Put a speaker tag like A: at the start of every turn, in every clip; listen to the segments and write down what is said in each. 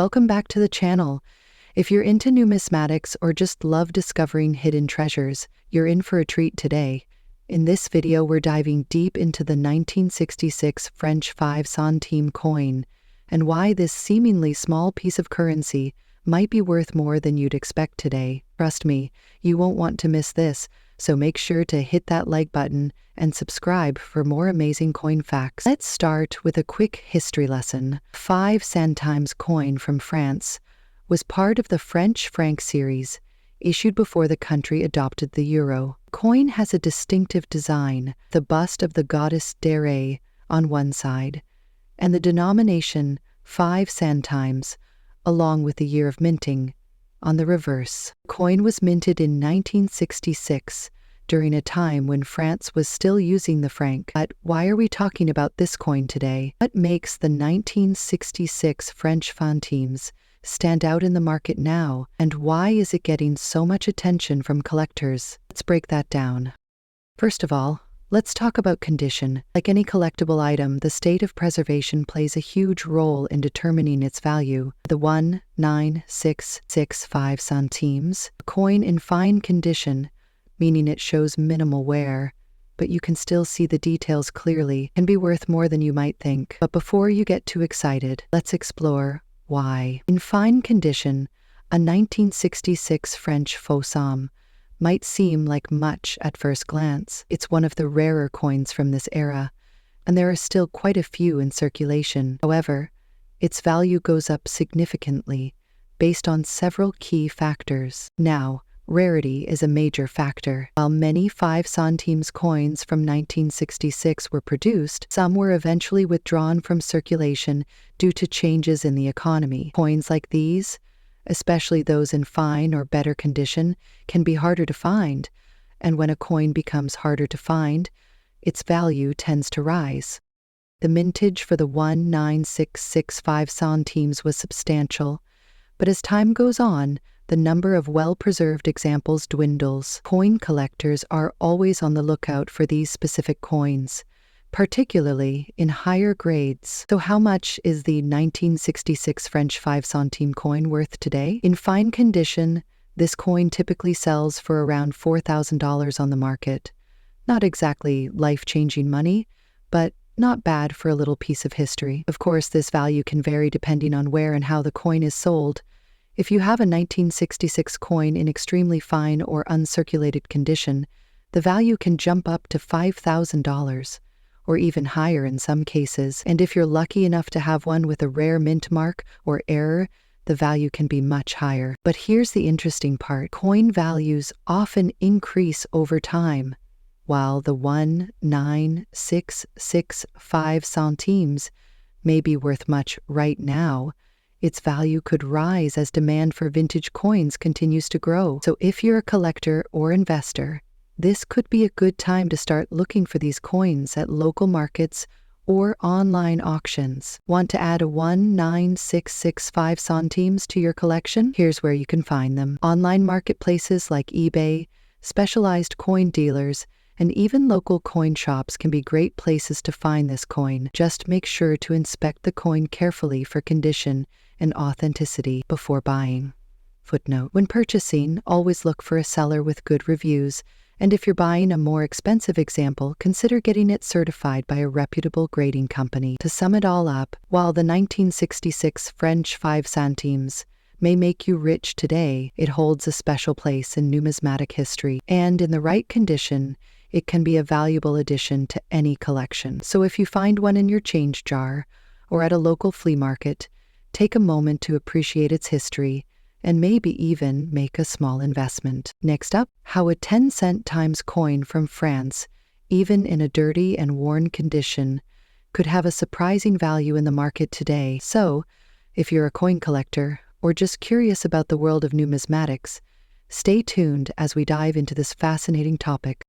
A: Welcome back to the channel. If you're into numismatics or just love discovering hidden treasures, you're in for a treat today. In this video, we're diving deep into the 1966 French 5 centime coin and why this seemingly small piece of currency might be worth more than you'd expect today. Trust me, you won't want to miss this, so make sure to hit that like button and subscribe for more amazing coin facts. Let's start with a quick history lesson. 5 centimes coin from France was part of the French franc series, issued before the country adopted the euro. Coin has a distinctive design, the bust of the goddess Dere on one side, and the denomination 5 centimes, along with the year of minting, on the reverse. Coin was minted in 1966, during a time when France was still using the franc. But why are we talking about this coin today? What makes the 1966 French centimes stand out in the market now, and why is it getting so much attention from collectors? Let's break that down. First of all, let's talk about condition. Like any collectible item, the state of preservation plays a huge role in determining its value. The 19665 centimes, a coin in fine condition, meaning it shows minimal wear, but you can still see the details clearly, can be worth more than you might think. But before you get too excited, let's explore why. In fine condition, a 1966 French faux somme might seem like much at first glance. It's one of the rarer coins from this era, and there are still quite a few in circulation. However, its value goes up significantly based on several key factors. Now, rarity is a major factor. While many 5 centimes coins from 1966 were produced, some were eventually withdrawn from circulation due to changes in the economy. Coins like these, especially those in fine or better condition, can be harder to find, and when a coin becomes harder to find, its value tends to rise. The mintage for the 19665 centimes was substantial, but as time goes on, the number of well-preserved examples dwindles. Coin collectors are always on the lookout for these specific coins, particularly in higher grades. So how much is the 1966 French 5 centime coin worth today? In fine condition, this coin typically sells for around $4,000 on the market. Not exactly life-changing money, but not bad for a little piece of history. Of course, this value can vary depending on where and how the coin is sold. If you have a 1966 coin in extremely fine or uncirculated condition, the value can jump up to $5,000, or even higher in some cases. And if you're lucky enough to have one with a rare mint mark or error, the value can be much higher. But here's the interesting part. Coin values often increase over time. While the 19665 centimes may be worth much right now, its value could rise as demand for vintage coins continues to grow. So if you're a collector or investor, this could be a good time to start looking for these coins at local markets or online auctions. Want to add a 19665 centimes to your collection? Here's where you can find them. Online marketplaces like eBay, specialized coin dealers, and even local coin shops can be great places to find this coin. Just make sure to inspect the coin carefully for condition and authenticity before buying. Footnote: when purchasing, always look for a seller with good reviews, and if you're buying a more expensive example, consider getting it certified by a reputable grading company. To sum it all up, while the 1966 French 5 centimes may make you rich today, it holds a special place in numismatic history, and in the right condition, it can be a valuable addition to any collection. So if you find one in your change jar or at a local flea market, take a moment to appreciate its history and maybe even make a small investment. Next up, how a 10 centimes coin from France, even in a dirty and worn condition, could have a surprising value in the market today. So, if you're a coin collector or just curious about the world of numismatics, stay tuned as we dive into this fascinating topic.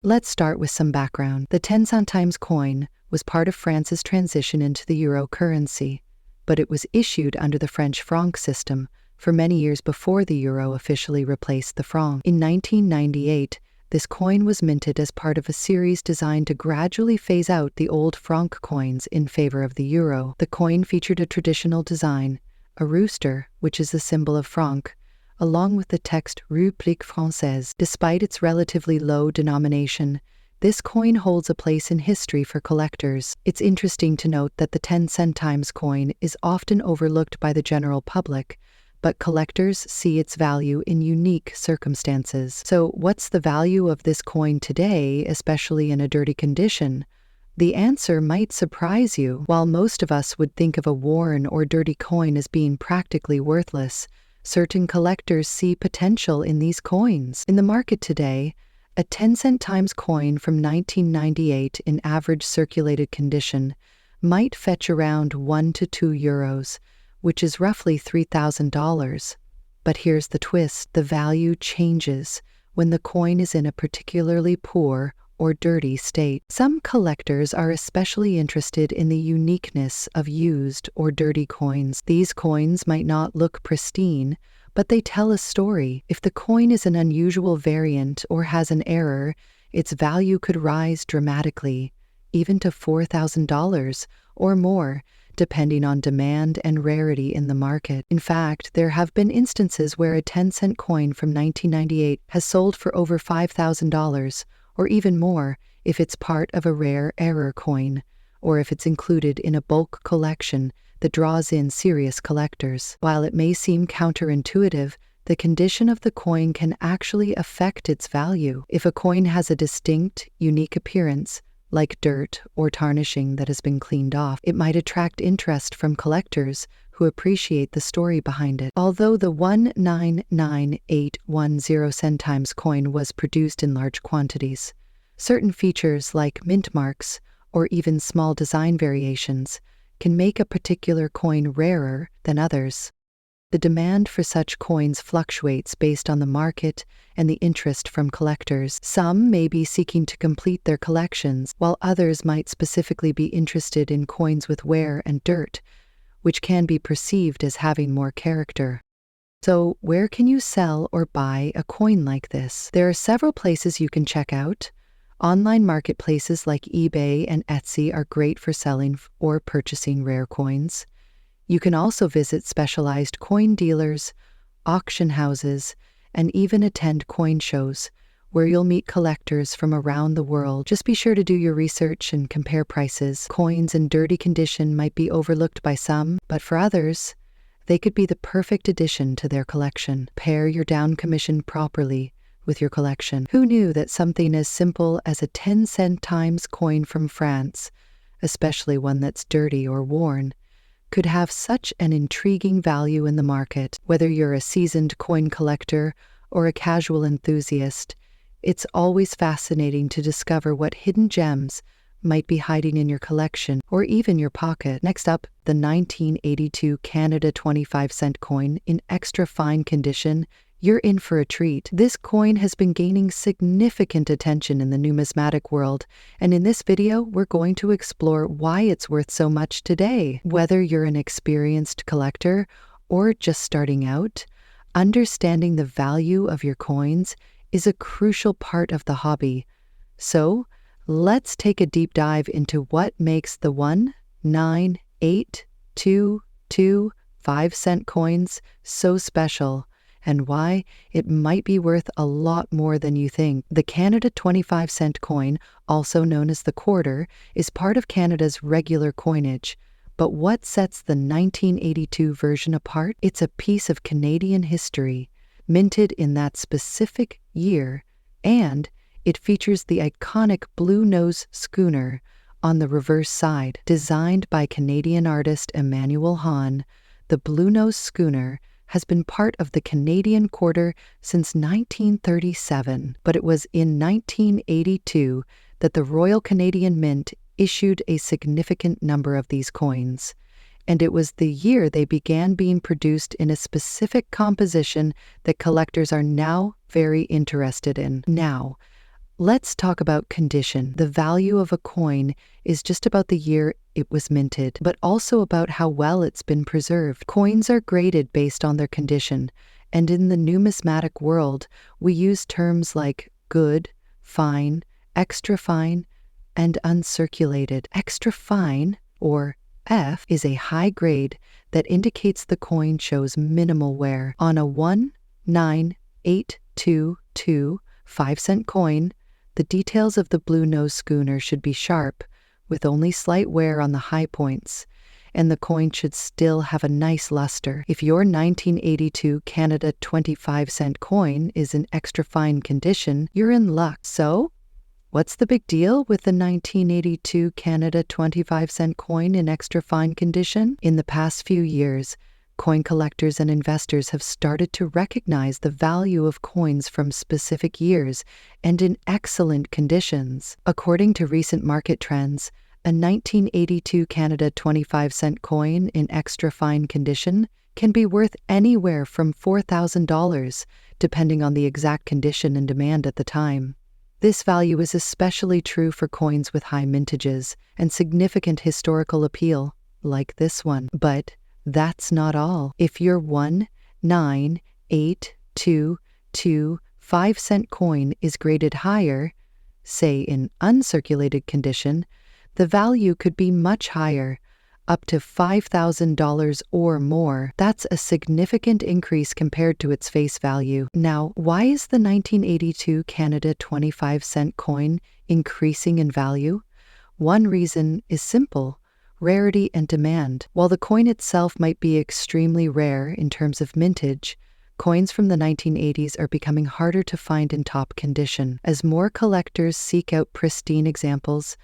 A: Let's start with some background. The 10 centimes coin was part of France's transition into the euro currency, but it was issued under the French franc system for many years before the euro officially replaced the franc. In 1998, this coin was minted as part of a series designed to gradually phase out the old franc coins in favor of the euro. The coin featured a traditional design, a rooster, which is the symbol of franc, along with the text République Française. Despite its relatively low denomination, this coin holds a place in history for collectors. It's interesting to note that the 10 centimes coin is often overlooked by the general public, but collectors see its value in unique circumstances. So, what's the value of this coin today, especially in a dirty condition? The answer might surprise you. While most of us would think of a worn or dirty coin as being practically worthless, certain collectors see potential in these coins. In the market today, a 10 centimes coin from 1998 in average circulated condition might fetch around €1 to €2, which is roughly $3,000. But here's the twist: the value changes when the coin is in a particularly poor or dirty state. Some collectors are especially interested in the uniqueness of used or dirty coins. These coins might not look pristine, but they tell a story. If the coin is an unusual variant or has an error, its value could rise dramatically, even to $4,000 or more, depending on demand and rarity in the market. In fact, there have been instances where a 10-cent coin from 1998 has sold for over $5,000, or even more if it's part of a rare error coin, or if it's included in a bulk collection that draws in serious collectors. While it may seem counterintuitive, the condition of the coin can actually affect its value. If a coin has a distinct, unique appearance, like dirt or tarnishing that has been cleaned off, it might attract interest from collectors who appreciate the story behind it. Although the 199810 centimes coin was produced in large quantities, certain features like mint marks or even small design variations can make a particular coin rarer than others. The demand for such coins fluctuates based on the market and the interest from collectors. Some may be seeking to complete their collections, while others might specifically be interested in coins with wear and dirt, which can be perceived as having more character. So, where can you sell or buy a coin like this? There are several places you can check out. Online marketplaces like eBay and Etsy are great for selling or purchasing rare coins. You can also visit specialized coin dealers, auction houses, and even attend coin shows, where you'll meet collectors from around the world. Just be sure to do your research and compare prices. Coins in dirty condition might be overlooked by some, but for others, they could be the perfect addition to their collection. Pair your down commission properly with your collection. Who knew that something as simple as a 10 centimes coin from France, especially one that's dirty or worn, could have such an intriguing value in the market? Whether you're a seasoned coin collector or a casual enthusiast, it's always fascinating to discover what hidden gems might be hiding in your collection or even your pocket. Next up, the 1982 Canada 25-cent coin in extra fine condition. You're in for a treat. This coin has been gaining significant attention in the numismatic world, and in this video, we're going to explore why it's worth so much today. Whether you're an experienced collector or just starting out, understanding the value of your coins is a crucial part of the hobby. So, let's take a deep dive into what makes the 1, 9, 8, 2, 2, 5-cent coins so special, and why it might be worth a lot more than you think. The Canada 25-cent coin, also known as the quarter, is part of Canada's regular coinage. But what sets the 1982 version apart? It's a piece of Canadian history, minted in that specific year, and it features the iconic blue nose schooner on the reverse side. Designed by Canadian artist Emmanuel Hahn, the blue nose schooner has been part of the Canadian quarter since 1937, but it was in 1982 that the Royal Canadian Mint issued a significant number of these coins, and it was the year they began being produced in a specific composition that collectors are now very interested in. Now, let's talk about condition. The value of a coin is just about the year it was minted, but also about how well it's been preserved. Coins are graded based on their condition, and in the numismatic world, we use terms like good, fine, extra fine, and uncirculated. Extra fine, or F is a high grade that indicates the coin shows minimal wear. On a 19822 5-cent coin, the details of the blue nose schooner should be sharp, with only slight wear on the high points, and the coin should still have a nice luster. If your 1982 Canada 25-cent coin is in extra fine condition, you're in luck. So, what's the big deal with the 1982 Canada 25-cent coin in extra fine condition? In the past few years, coin collectors and investors have started to recognize the value of coins from specific years and in excellent conditions. According to recent market trends, a 1982 Canada 25-cent coin in extra fine condition can be worth anywhere from $4,000, depending on the exact condition and demand at the time. This value is especially true for coins with high mintages and significant historical appeal, like this one. But that's not all. If your 19822 5-cent coin is graded higher, say in uncirculated condition, the value could be much higher, up to $5,000 or more. That's a significant increase compared to its face value. Now, why is the 1982 Canada 25-cent coin increasing in value? One reason is simple: rarity and demand. While the coin itself might be extremely rare in terms of mintage, coins from the 1980s are becoming harder to find in top condition. As more collectors seek out pristine examples,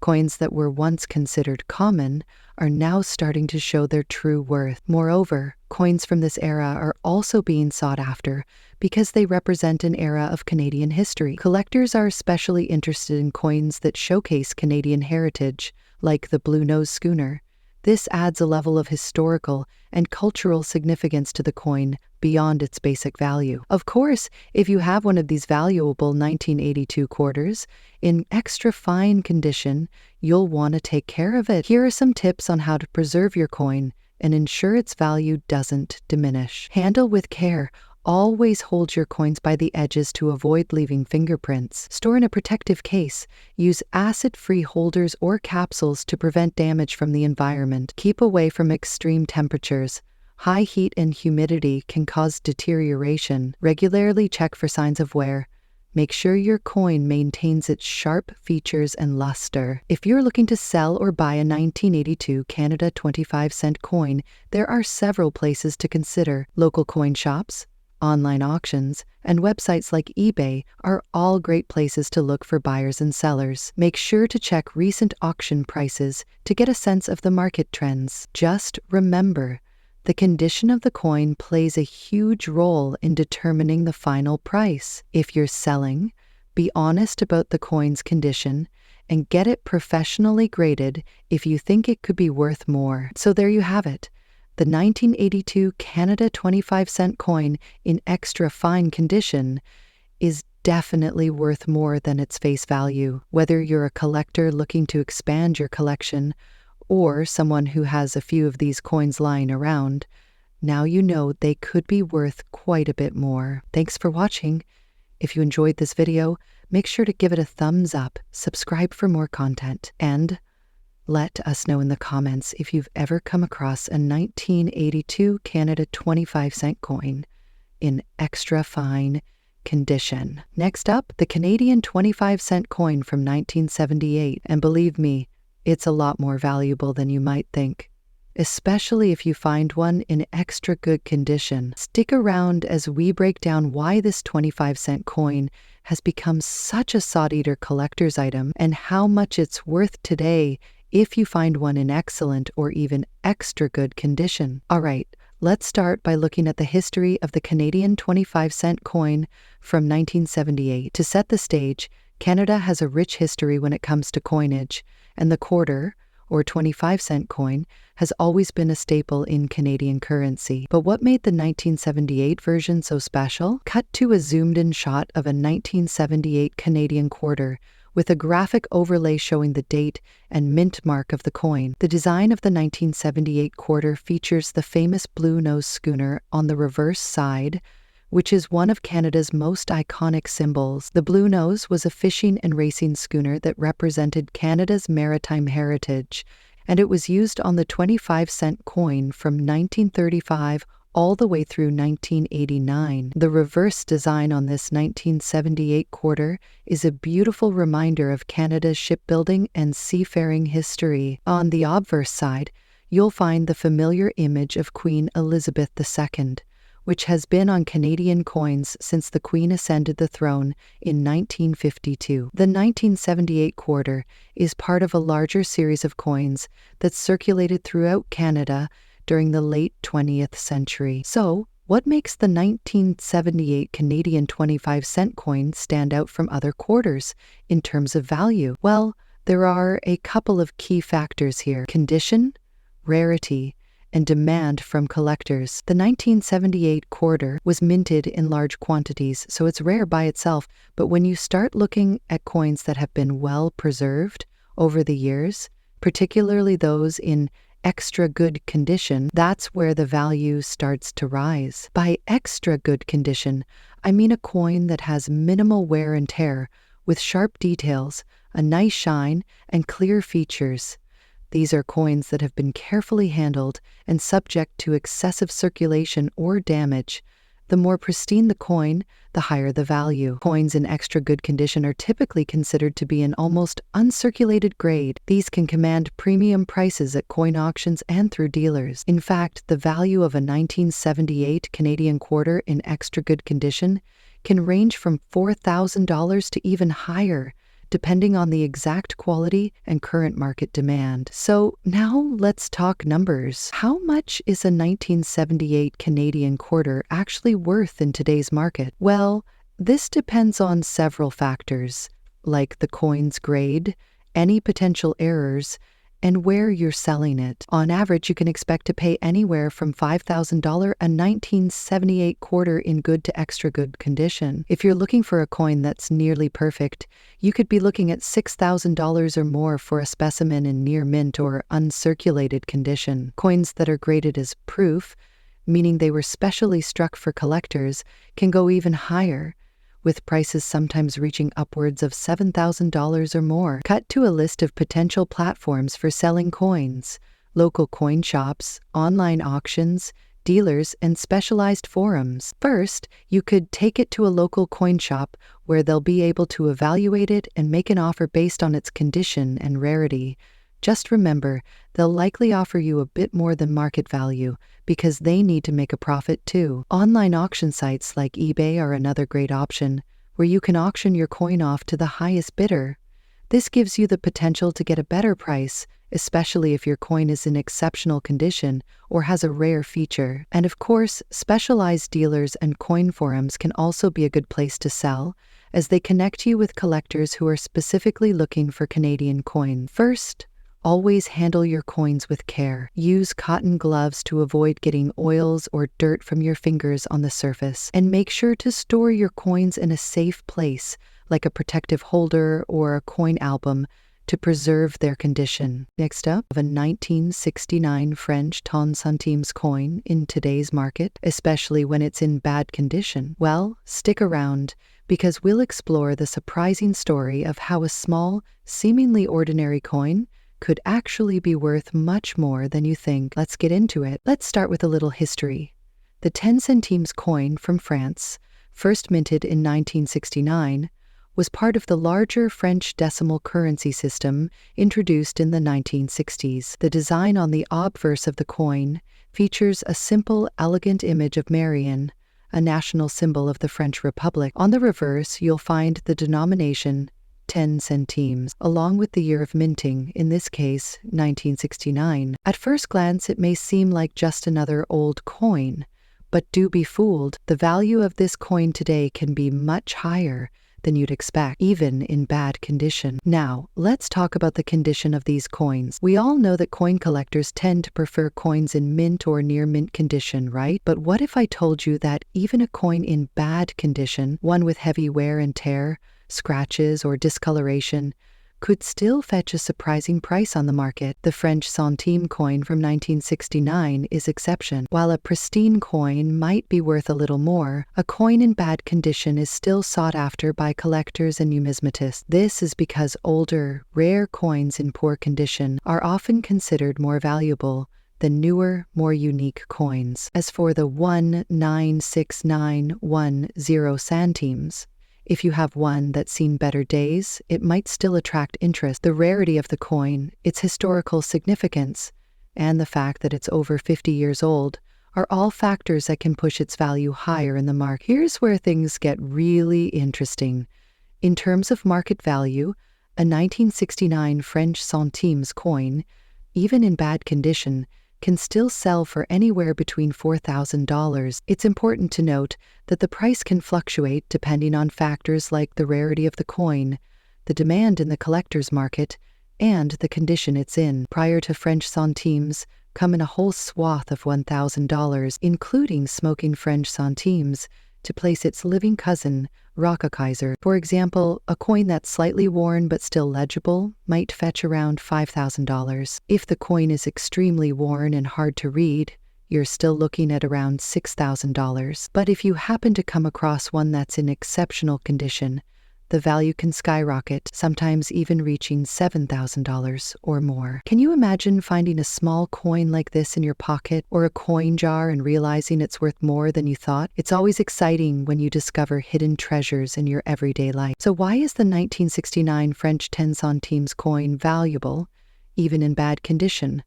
A: coins that were once considered common are now starting to show their true worth. Moreover, coins from this era are also being sought after because they represent an era of Canadian history. Collectors are especially interested in coins that showcase Canadian heritage, like the Blue Nose schooner. This adds a level of historical and cultural significance to the coin beyond its basic value. Of course, if you have one of these valuable 1982 quarters in extra fine condition, you'll want to take care of it. Here are some tips on how to preserve your coin and ensure its value doesn't diminish. Handle with care. Always hold your coins by the edges to avoid leaving fingerprints. Store in a protective case. Use acid-free holders or capsules to prevent damage from the environment. Keep away from extreme temperatures. High heat and humidity can cause deterioration. Regularly check for signs of wear. Make sure your coin maintains its sharp features and luster. If you're looking to sell or buy a 1982 Canada 25-cent coin, there are several places to consider. Local coin shops, online auctions, and websites like eBay are all great places to look for buyers and sellers. Make sure to check recent auction prices to get a sense of the market trends. Just remember, the condition of the coin plays a huge role in determining the final price. If you're selling, be honest about the coin's condition and get it professionally graded if you think it could be worth more. So there you have it. The 1982 Canada 25-cent coin in extra fine condition is definitely worth more than its face value. Whether you're a collector looking to expand your collection or someone who has a few of these coins lying around, now you know they could be worth quite a bit more. Thanks for watching. If you enjoyed this video, make sure to give it a thumbs up, subscribe for more content, and let us know in the comments if you've ever come across a 1982 Canada 25-cent coin in extra fine condition. Next up, the Canadian 25-cent coin from 1978. And believe me, it's a lot more valuable than you might think, especially if you find one in extra good condition. Stick around as we break down why this 25-cent coin has become such a sought-after collector's item and how much it's worth today if you find one in excellent or even extra good condition. All right, let's start by looking at the history of the Canadian 25-cent coin from 1978. To set the stage, Canada has a rich history when it comes to coinage, and the quarter, or 25-cent coin, has always been a staple in Canadian currency. But what made the 1978 version so special? Cut to a zoomed-in shot of a 1978 Canadian quarter, with a graphic overlay showing the date and mint mark of the coin. The design of the 1978 quarter features the famous Blue Nose schooner on the reverse side, which is one of Canada's most iconic symbols. The Blue Nose was a fishing and racing schooner that represented Canada's maritime heritage and it was used on the 25-cent coin from 1935 all the way through 1989. The reverse design on this 1978 quarter is a beautiful reminder of Canada's shipbuilding and seafaring history. On the obverse side, you'll find the familiar image of Queen Elizabeth II, which has been on Canadian coins since the Queen ascended the throne in 1952. The 1978 quarter is part of a larger series of coins that circulated throughout Canada during the late 20th century. So, what makes the 1978 Canadian 25-cent coin stand out from other quarters in terms of value? Well, there are a couple of key factors here: condition, rarity, and demand from collectors. The 1978 quarter was minted in large quantities, so it's rare by itself, but when you start looking at coins that have been well preserved over the years, particularly those in extra good condition, that's where the value starts to rise. By extra good condition, I mean a coin that has minimal wear and tear, with sharp details, a nice shine, and clear features. These are coins that have been carefully handled and subject to excessive circulation or damage. The more pristine the coin, the higher the value. Coins in extra good condition are typically considered to be an almost uncirculated grade. These can command premium prices at coin auctions and through dealers. In fact, the value of a 1978 Canadian quarter in extra good condition can range from $4,000 to even higher, depending on the exact quality and current market demand. So now let's talk numbers. How much is a 1978 Canadian quarter actually worth in today's market? Well, this depends on several factors, like the coin's grade, any potential errors, and where you're selling it. On average, you can expect to pay anywhere from $5,000 a 1978 quarter in good to extra good condition. If you're looking for a coin that's nearly perfect, you could be looking at $6,000 or more for a specimen in near mint or uncirculated condition. Coins that are graded as proof, meaning they were specially struck for collectors, can go even higher, with prices sometimes reaching upwards of $7,000 or more. Cut to a list of potential platforms for selling coins: local coin shops, online auctions, dealers, and specialized forums. First, you could take it to a local coin shop where they'll be able to evaluate it and make an offer based on its condition and rarity. Just remember, they'll likely offer you a bit more than market value because they need to make a profit too. Online auction sites like eBay are another great option, where you can auction your coin off to the highest bidder. This gives you the potential to get a better price, especially if your coin is in exceptional condition or has a rare feature. And of course, specialized dealers and coin forums can also be a good place to sell, as they connect you with collectors who are specifically looking for Canadian coins. First, always handle your coins with care. Use cotton gloves to avoid getting oils or dirt from your fingers on the surface. And make sure to store your coins in a safe place, like a protective holder or a coin album, to preserve their condition. Next up, a 1969 French 10 centimes coin in today's market, especially when it's in bad condition. Well, stick around, because we'll explore the surprising story of how a small, seemingly ordinary coin could actually be worth much more than you think. Let's get into it. Let's start with a little history. The 10 centimes coin from France, first minted in 1969, was part of the larger French decimal currency system introduced in the 1960s. The design on the obverse of the coin features a simple, elegant image of Marion, a national symbol of the French Republic. On the reverse, you'll find the denomination 10 centimes, along with the year of minting, in this case, 1969. At first glance, it may seem like just another old coin, but do be fooled. The value of this coin today can be much higher than you'd expect, even in bad condition. Now, let's talk about the condition of these coins. We all know that coin collectors tend to prefer coins in mint or near mint condition, right? But what if I told you that even a coin in bad condition, one with heavy wear and tear, scratches, or discoloration, could still fetch a surprising price on the market. The French centime coin from 1969 is exception. While a pristine coin might be worth a little more, a coin in bad condition is still sought after by collectors and numismatists. This is because older, rare coins in poor condition are often considered more valuable than newer, more unique coins. As for the 1,96910 centimes, if you have one that's seen better days, it might still attract interest. The rarity of the coin, its historical significance, and the fact that it's over 50 years old are all factors that can push its value higher in the market. Here's where things get really interesting. In terms of market value, a 1969 French centimes coin, even in bad condition, can still sell for anywhere between $4,000. It's important to note that the price can fluctuate depending on factors like the rarity of the coin, the demand in the collector's market, and the condition it's in. Prior to French centimes come in a whole swath of $1,000, including smoking French centimes, to place its living cousin, Rockakaiser. For example, a coin that's slightly worn but still legible might fetch around $5,000. If the coin is extremely worn and hard to read, you're still looking at around $6,000. But if you happen to come across one that's in exceptional condition, the value can skyrocket, sometimes even reaching $7,000 or more. Can you imagine finding a small coin like this in your pocket or a coin jar and realizing it's worth more than you thought? It's always exciting when you discover hidden treasures in your everyday life. So why is the 1969 French 10 centimes coin valuable, even in bad condition?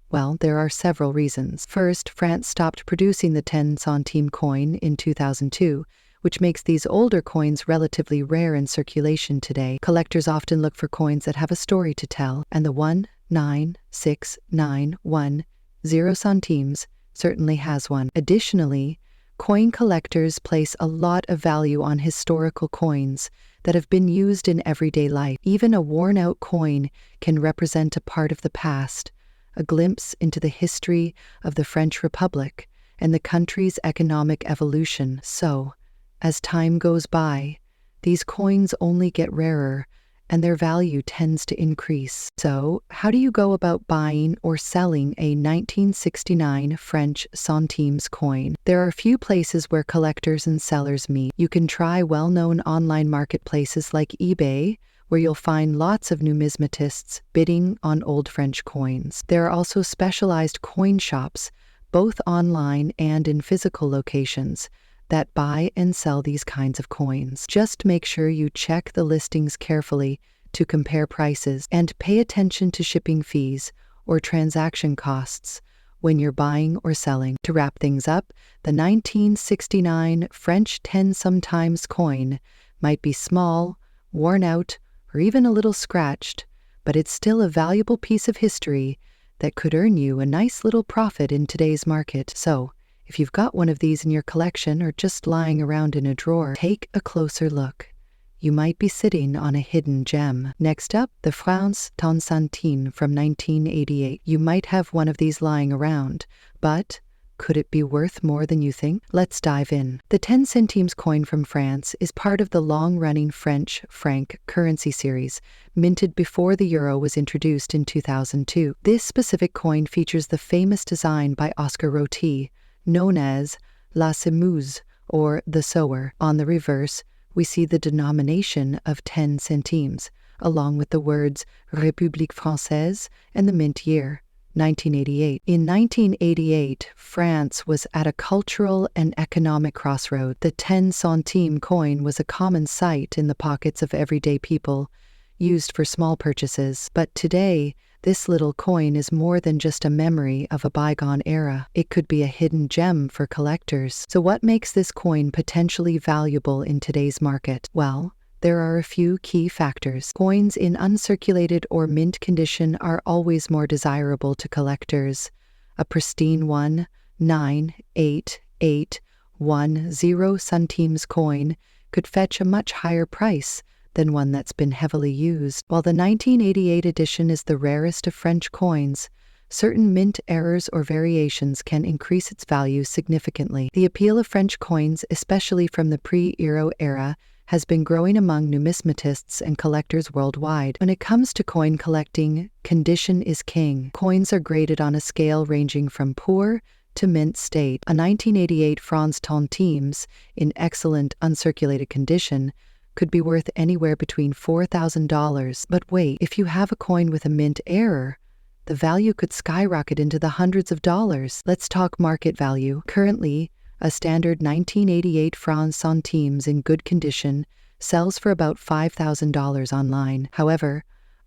A: Well, there are several reasons. First, France stopped producing the 10 centime coin in 2002, which makes these older coins relatively rare in circulation today. Collectors often look for coins that have a story to tell, and the 1,96910 centimes certainly has one. Additionally, coin collectors place a lot of value on historical coins that have been used in everyday life. Even a worn-out coin can represent a part of the past, a glimpse into the history of the French Republic and the country's economic evolution. So, as time goes by, these coins only get rarer, and their value tends to increase. So, how do you go about buying or selling a 1969 French centimes coin? There are a few places where collectors and sellers meet. You can try well-known online marketplaces like eBay, where you'll find lots of numismatists bidding on old French coins. There are also specialized coin shops, both online and in physical locations, that buy and sell these kinds of coins. Just make sure you check the listings carefully to compare prices and pay attention to shipping fees or transaction costs when you're buying or selling. To wrap things up, the 1969 French 10 centimes coin might be small, worn out, or even a little scratched, but it's still a valuable piece of history that could earn you a nice little profit in today's market. So, if you've got one of these in your collection or just lying around in a drawer, take a closer look. You might be sitting on a hidden gem. Next up, the France 10 centimes from 1988. You might have one of these lying around, but could it be worth more than you think? Let's dive in. The 10 centimes coin from France is part of the long-running French franc currency series, minted before the euro was introduced in 2002. This specific coin features the famous design by Oscar Roti, known as La Semeuse, or the sower. On the reverse, we see the denomination of 10 centimes, along with the words République Française and the mint year, 1988. In 1988, France was at a cultural and economic crossroad. The 10 centime coin was a common sight in the pockets of everyday people, used for small purchases. But today, this little coin is more than just a memory of a bygone era. It could be a hidden gem for collectors. So what makes this coin potentially valuable in today's market? Well, there are a few key factors. Coins in uncirculated or mint condition are always more desirable to collectors. A pristine 1,98810 centimes coin could fetch a much higher price than one that's been heavily used. While the 1988 edition is the rarest of French coins, certain mint errors or variations can increase its value significantly. The appeal of French coins, especially from the pre-Euro era, has been growing among numismatists and collectors worldwide. When it comes to coin collecting, condition is king. Coins are graded on a scale ranging from poor to mint state. A 1988 francs centimes in excellent uncirculated condition could be worth anywhere between $4,000. But wait, if you have a coin with a mint error, the value could skyrocket into the hundreds of dollars. Let's talk market value. Currently, a standard 1988 francs centimes in good condition sells for about $5,000 online. However,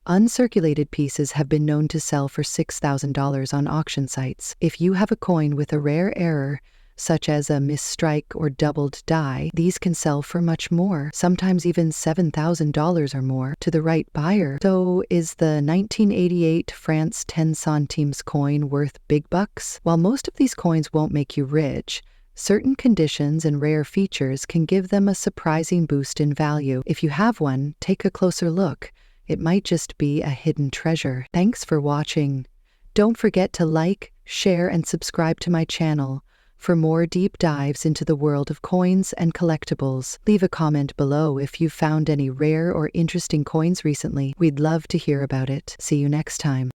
A: uncirculated pieces have been known to sell for $6,000 on auction sites. If you have a coin with a rare error, such as a misstrike or doubled die, these can sell for much more, sometimes even $7,000 or more, to the right buyer. So, is the 1988 francs 10 centimes coin worth big bucks? While most of these coins won't make you rich, certain conditions and rare features can give them a surprising boost in value. If you have one, take a closer look. It might just be a hidden treasure. Thanks for watching. Don't forget to like, share, and subscribe to my channel for more deep dives into the world of coins and collectibles. Leave a comment below if you've found any rare or interesting coins recently. We'd love to hear about it. See you next time.